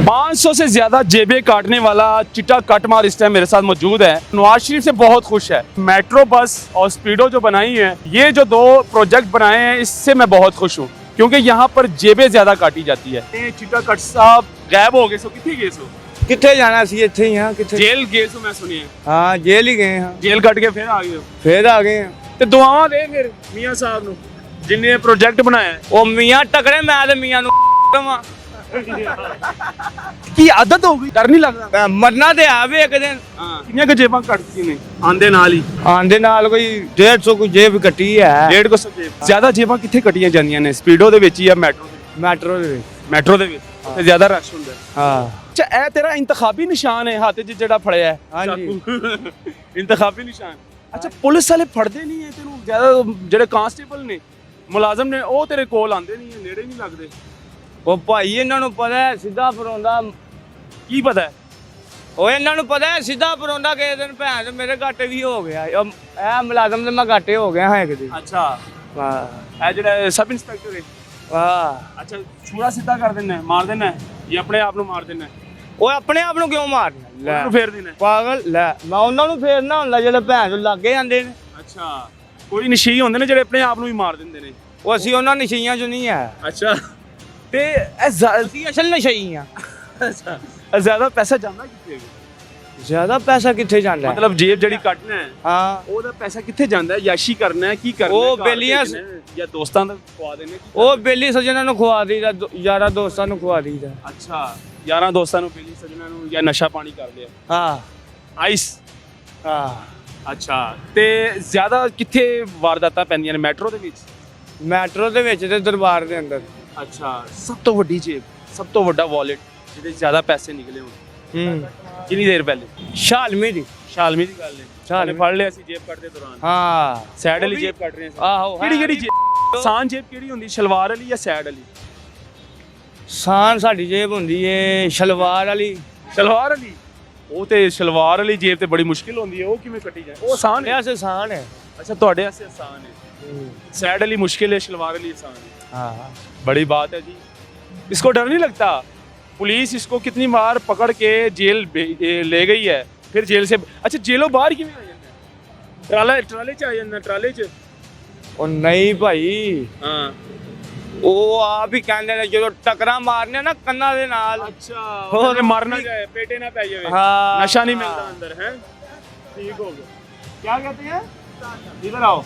500 से ज्यादा जेबें काटने वाला चिट्टा कटमार इस टाइम मेरे साथ मौजूद है। नवाज शरीफ से बहुत खुश है। मेट्रो बस और स्पीडो जो बनाई है, ये जो दो प्रोजेक्ट बनाए हैं, इससे मैं बहुत खुश हूँ क्योंकि यहाँ पर जेबें ज्यादा काटी जाती है। ये चिट्टा कट साहब गायब हो गए सो, कितने गए सो? किथे जाना सी इत्थे ही हां किथे जेल गए सो, मैं सुनी है। हां जेल ही गए हां जेल कट के फिर आ गए हो? फिर आ गए हां ते दुआवां दे फिर मियां साहब नु जिन्ने प्रोजेक्ट बनाया है। ओ मियां टकरे मैं ते मियां नु कवां की आदत हो गई, डर नहीं लगता? मरना ते आवे एक दिन। हां कितने के जेबां कटती ने आंदे नाल ही? आंदे नाल कोई 150 कोई जेब कट्टी है। 150 जेब। ज्यादा जेबां किੱਥੇ ਕੱਟੀਆਂ ਜਾਂਦੀਆਂ ਨੇ, ਸਪੀਡੋ ਦੇ ਵਿੱਚ ਜਾਂ ਮੈਟਰੋ ਦੇ? ਮੈਟਰੋ ਦੇ ਮੈਟਰੋ ਦੇ ਵਿੱਚ ਤੇ ਜ਼ਿਆਦਾ ਰਸ਼ ਹੁੰਦਾ ਹੈ। ਹਾਂ ਅੱਛਾ, ਇਹ ਤੇਰਾ ਇੰਤਖਾਬੀ ਨਿਸ਼ਾਨ ਹੈ ਹੱਥ 'ਚ ਜਿਹੜਾ ਫੜਿਆ ਹੈ? ਹਾਂਜੀ ਇੰਤਖਾਬੀ ਨਿਸ਼ਾਨ। ਅੱਛਾ, ਪੁਲਿਸ ਵਾਲੇ ਫੜਦੇ ਨਹੀਂ ਹੈ ਤੈਨੂੰ? ਜ਼ਿਆਦਾ ਜਿਹੜੇ ਕਾਂਸਟੇਬਲ ਨੇ, ਮੁਲਾਜ਼ਮ ਨੇ, ਉਹ ਤੇਰੇ ਕੋਲ ਆਉਂਦੇ ਨਹੀਂ ਹੈ, ਨੇੜੇ ਨਹੀਂ ਲੱਗਦੇ? ਉਹ ਭਾਈ ਇਹਨਾਂ ਨੂੰ ਪਤਾ ਹੈ ਸਿੱਧਾ ਪਰੋਂਦਾ। ਕੀ ਪਤਾ ਹੈ? ਉਹ ਇਹਨਾਂ ਨੂੰ ਪਤਾ ਹੈ ਸਿੱਧਾ ਪਰੋਂਦਾ ਕਿਸੇ ਦਿਨ ਭੈਣ ਤੇ ਮੇਰੇ ਘਾਟੇ ਵੀ ਹੋ ਗਿਆ। ਇਹ ਮੁਲਾਜ਼ਮ ਦੇ ਮੈਂ ਘਾਟੇ ਹੋ ਗਿਆ ਹਾਂ ਇੱਕ ਦਿਨ। ਅੱਛਾ, ਹਾਂ ਇਹ ਜਿਹੜਾ ਸਬ ਇੰਸਪੈਕਟਰ ਹੈ? ਵਾਹ ਅੱਛਾ, ਛੁਰਾ ਸਿੱਧਾ ਕਰ ਦਿੰਦਾ, ਮਾਰ ਦਿੰਦਾ ਜਾਂ ਆਪਣੇ ਆਪ ਨੂੰ ਮਾਰ ਦਿੰਦਾ? ਉਹ ਆਪਣੇ ਆਪ ਨੂੰ ਕਿਉਂ ਮਾਰਨਾ ਲੈ ਉਹਨੂੰ ਫੇਰ ਦਿੰਦਾ? ਪਾਗਲ ਲੈ ਮੈਂ ਉਹਨਾਂ ਨੂੰ ਫੇਰਨਾ ਹੁੰਦਾ ਜਿਹੜੇ ਭੈਣ ਨੂੰ ਲੱਗੇ ਜਾਂਦੇ ਨੇ। ਅੱਛਾ, ਕੋਈ ਨਸ਼ਈ ਹੁੰਦੇ ਨੇ ਜਿਹੜੇ ਆਪਣੇ ਆਪ ਨੂੰ ਵੀ ਮਾਰ ਦਿੰਦੇ ਨੇ? ਉਹ ਅਸੀਂ ਉਹਨਾਂ ਨਸ਼ਈਆਂ ਚੋਂ ਨਹੀਂ ਹੈ। ਅੱਛਾ, ਤੇ ਇਹ ਅਸੀਂ ਅਸਲ ਨਸ਼ਈ ਆ। ਅੱਛਾ, ਜ਼ਿਆਦਾ ਪੈਸਾ ਜਾਂਦਾ ਕਿੱਥੇ ਹੈ? ਜ਼ਿਆਦਾ ਪੈਸਾ ਕਿੱਥੇ ਜਾਂਦਾ ਹੈ? ਮਤਲਬ ਜੇਬ ਜਿਹੜੀ ਕੱਟਣਾ ਹੈ, ਹਾਂ ਉਹਦਾ ਪੈਸਾ ਕਿੱਥੇ ਜਾਂਦਾ ਹੈ? ਯਾਸ਼ੀ ਕਰਨਾ ਹੈ, ਕੀ ਕਰਨਾ ਹੈ? ਉਹ ਘਰ ਬੇਲੀਆਂ ਭੇਜਣਾ ਹੈ ਜਾਂ ਦੋਸਤਾਂ ਦਾ ਖਵਾ ਦੇਣੇ? ਉਹ ਬੇਲੀ ਸੱਜਣਾ ਨੂੰ ਖਵਾ ਦਈਦਾ, ਯਾਰਾਂ ਦੋਸਤਾਂ ਨੂੰ ਖਵਾ ਦਈਦਾ। ਅੱਛਾ, ਯਾਰਾਂ ਦੋਸਤਾਂ ਨੂੰ, ਬੇਲੀ ਸੱਜਣਾ ਨੂੰ, ਜਾਂ ਨਸ਼ਾ ਪਾਣੀ ਕਰ ਲਿਆ? ਹਾਂ ਆਈਸ। ਹਾਂ ਅੱਛਾ, ਤੇ ਜ਼ਿਆਦਾ ਕਿੱਥੇ ਵਾਰਦਾਤਾਂ ਪੈਂਦੀਆਂ ਨੇ? ਮੈਟਰੋ ਦੇ ਵਿੱਚ? ਮੈਟਰੋ ਦੇ ਵਿੱਚ ਤੇ ਦਰਬਾਰ ਦੇ ਅੰਦਰ। ਅੱਛਾ, ਸਭ ਤੋਂ ਵੱਡੀ ਜੇਬ, ਸਭ ਤੋਂ ਵੱਡਾ ਵਾਲਟ ਜਿਹਦੇ 'ਚ ਜ਼ਿਆਦਾ ਪੈਸੇ ਨਿਕਲੇ ਹੋਣ, ਕਿੰਨੀ ਦੇਰ ਪਹਿਲੇ? ਸ਼ਾਲਮੀ ਦੀ। ਸ਼ਾਲਮੀ ਦੀ ਗੱਲ ਹੈ। ਸ਼ਾਲਮੀ। ਫੜ ਲਿਆ ਸੀ ਜੇਬ ਕੱਟਦੇ ਦੌਰਾਨ? ਹਾਂ ਸਾਈਡ ਵਾਲੀ ਜੇਬ ਕੱਟ ਰਹੇ ਸੀ? ਆਹੋ ਕਿਹੜੀ ਕਿਹੜੀ ਜੇਬ? ਆਸਾਨ ਜੇਬ ਕਿਹੜੀ ਹੁੰਦੀ, ਸ਼ਲਵਾਰ ਵਾਲੀ ਜਾਂ ਸਾਈਡ ਵਾਲੀ? ਸਾਨ ਸਾਡੀ ਜੇਬ ਹੁੰਦੀ ਏ ਸ਼ਲਵਾਰ ਵਾਲੀ। ਸ਼ਲਵਾਰ ਵਾਲੀ? ਉਹ ਤੇ ਸ਼ਲਵਾਰ ਵਾਲੀ ਜੇਬ ਤੇ ਬੜੀ ਮੁਸ਼ਕਿਲ ਹੁੰਦੀ ਹੈ, ਉਹ ਕਿਵੇਂ ਕੱਟੀ ਜਾਏ? ਉਹ ਆਸਾਨ ਹੈ? ਇਹ ਆਸਾਨ ਹੈ। अच्छा, ਤੁਹਾਡੇ ਵਾਸਤੇ ਆਸਾਨ है, साइड वाली मुश्किल है, शलवार वाली आसान है। हाँ बड़ी बात है जी। इसको डर नहीं लगता? पुलिस इसको कितनी बार पकड़ के जेल ले गई है, फिर जेल से अच्छा जेलों बाहर किवें आ जांदा है? ट्राले च आ जांदा, ट्राले च? ਉਹ ਨਹੀਂ ਭਾਈ हाँ। ਉਹ ਆਪ ਹੀ ਕਹਿੰਦੇ ਨੇ ਜਦੋਂ ਟਕਰਾਂ ਮਾਰਨੇ ਨਾ ਕੰਨਾਂ ਦੇ ਨਾਲ। अच्छा, और और मर ना जाए, पेटे ना पै जाए, हाँ। नशा नहीं मिलता अंदर है। ठीक हो गया। क्या कहते हैं? इधर आओ।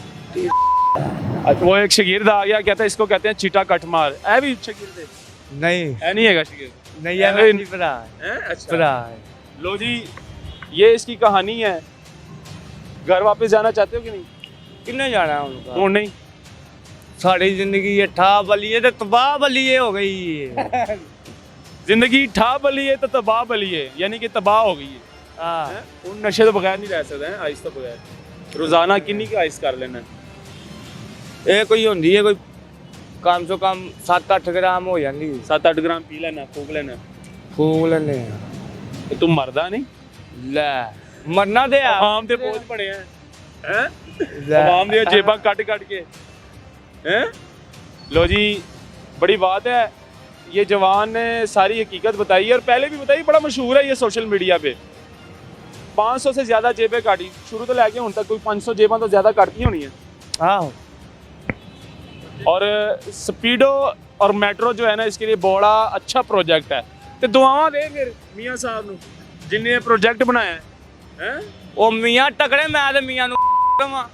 वो एक शागिर्द आ गया, कहता है इसको कहते हैं चिट्टा कटमार। ऐ भी शागिर्द है? नहीं ऐ नहीं हैगा शागिर्द? नहीं है मेरी भरा हैं? अच्छा, भरा है। लो जी, ये इसकी कहानी है। घर वापस जाना चाहते हो कि नहीं? किन्ने जाना है उनका? कौन नहीं? साड़ी जिंदगी ये ठा बलिए तो तबाह बलिए हो गई है। जिंदगी ठा बली है तो तबाह बली है, यानी कि तबाह हो गई है। हाँ हैं? उन नशे तो बगैर नहीं रह सकते हैं, आइस तो बगैर। रोजाना किन्नी का आइस कर लेना? ये कोई होंदी है कोई कम से कम 7-8 ग्राम हो जाती। 7-8 ग्राम पी लेना, फूक लेना। फूक लेने तो तुम मरदा नहीं? ले मरना दे आम ते बोझ बने हैं, आम दी जेबां कट कट के हैं। लो जी, बड़ी बात है। ये जवान ने सारी हकीकत बताई है और पहले भी बताई, बड़ा मशहूर है ये सोशल मीडिया पे। 500 से ज्यादा जेबें काटी, शुरू तो लैके हुण तक कोई 500 जेबां तो ज्यादा काटती होनी है। हाँ और स्पीडो और मेट्रो जो है ना, इसके लिए बड़ा अच्छा प्रोजेक्ट है। तो दुआवां दे फिर मियां साहब नु जिन्ने प्रोजेक्ट बनाया है हैं। ओ मियां टकरे मैं ते मियां नु कवां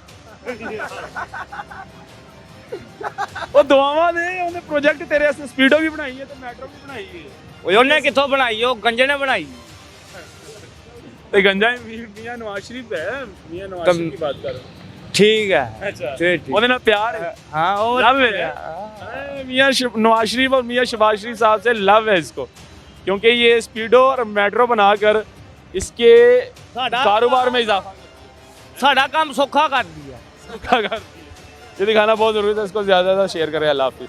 ਉਹ ਦੁਆਵਾਂ ਦੇ, ਉਹਨੇ ਪ੍ਰੋਜੈਕਟ ਤੇਰੇ ਵਾਸਤੇ ਸਪੀਡੋ ਵੀ ਬਣਾਈ ਹੈ ਤੇ ਮੈਟਰੋ ਵੀ ਬਣਾਈ ਹੈ। ਓਏ ਉਹਨੇ ਕਿੱਥੋਂ ਬਣਾਈ? ਉਹ ਗੰਜੇ ਨੇ ਬਣਾਈ। ਤੇ ਗੰਜਾ ਮੀਆਂ ਨਵਾਜ਼ ਸ਼ਰੀਫ ਹੈ, ਮੀਆਂ ਨਵਾਜ਼ ਸ਼ਰੀਫ ਦੀ ਬਾਤ ਕਰ रहा हूं। ठीक है अच्छा, ठीक। ਉਹਦੇ ਨਾਲ ਪਿਆਰ है? हाँ वो लव है मियां नवाज शरीफ और मियां शहबाज शरीफ साहब से लव है इसको, क्योंकि ये स्पीडो और मेट्रो बनाकर इसके कारोबार में इजाफा साडा काम सौखा कर दिया। कर दिया। ये दिखाना बहुत जरूरी था, इसको ज़्यादा शेयर करें। अल्लाह हाफिज़।